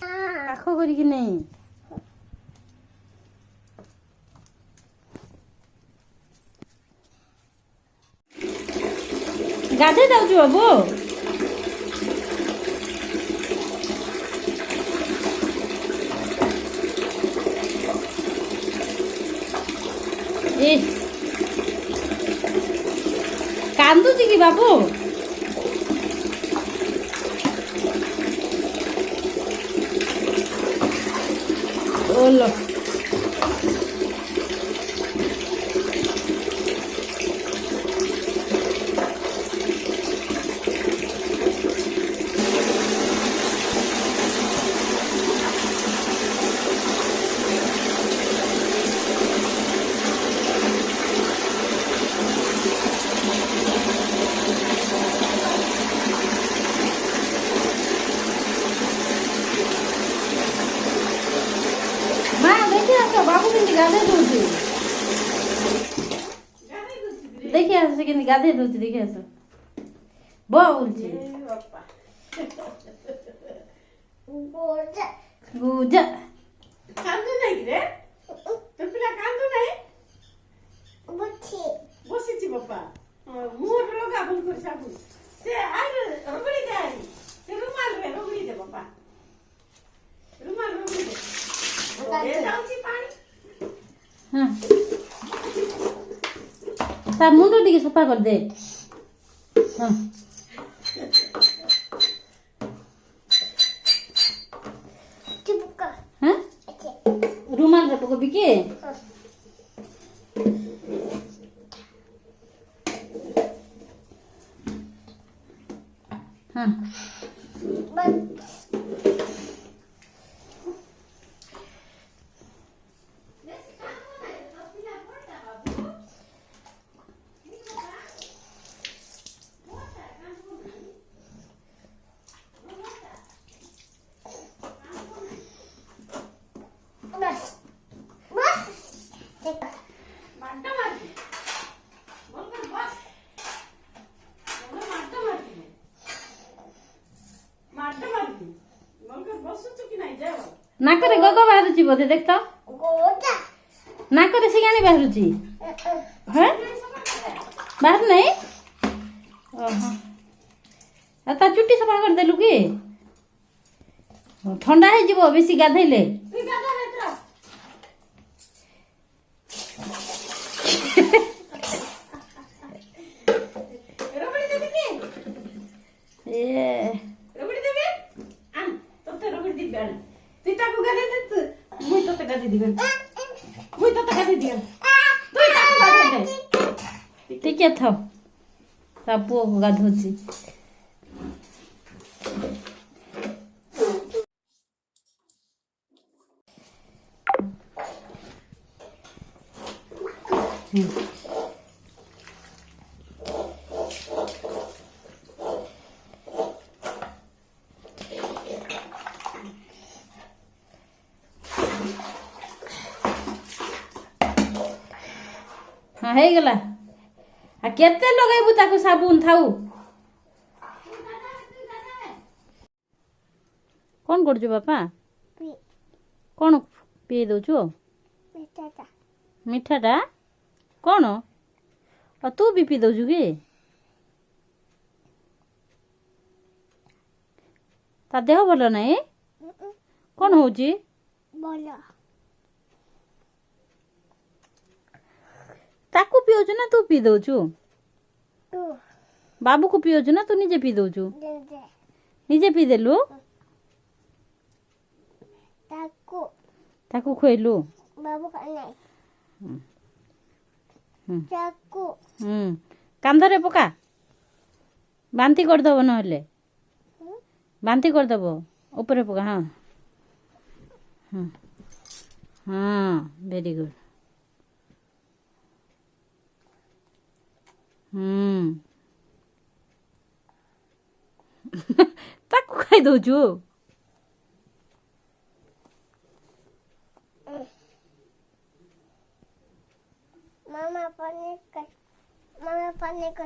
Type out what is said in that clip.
ପାଖ କରିକି ନେଇ ଗାଧେଇ ଯାଉଛୁ ବାବୁ। ଏ କାନ୍ଦୁଛି କି ବାବୁ? ଓଲୋ बाबू केमती गाधे दूसरी देखिए आस से केमती गाधे दूसरी देखिए आस बोलची गुजा कांदू नहीं रे तो पिला कांदू नहीं बसी बापा मुंह रोगा बोल कर साबु से आइ रगड़ी दे आई से रुमाल रे रगड़ी दे बापा रुमाल रगड़ी दे ये जाउची पानी हां ता मुंडो टिके सफा कर दे। हां चिपका हां रुमाल रे पको बिके हां नाकरे गग बाहरुची बोधे देख तो नाकरे सिगाणी बाहरुची हैं बाहर नहीं ओहो ता चुट्टी सफा कर देलु की ठंडा है जीवो बेसी गाधैले ए रगड़ी देबे आन तोते रगड़ी दी बेल तुई ताकू गादे दे तू मुई तोते गादे दिबे मुई तोते गादे दिया तुई ताकू गादे दे ठीक है था ता पुओ को गाधोची हाँ है गला आ केते लगाइबु ताको साबुन थाउ कौन करछु बापा कौन पी दउछु मिठाटा कौन आ तू भी पी दउछु की ता देह भलो नहीं कौन होउची बोला ताकू पियोछु ना तू पी दउछु बाबू को पियोछु ना तू निजे पी दउछु निजे पी देलु ताकू ताकू खोइलु बाबू का नहीं ताकू कांधरे पका बांती कर दबो नहले बांती कर दबो ऊपर पका हाँ हाँ हाँ वेरी गुड ताकू खाई दउछु Mama panik. Mama panik.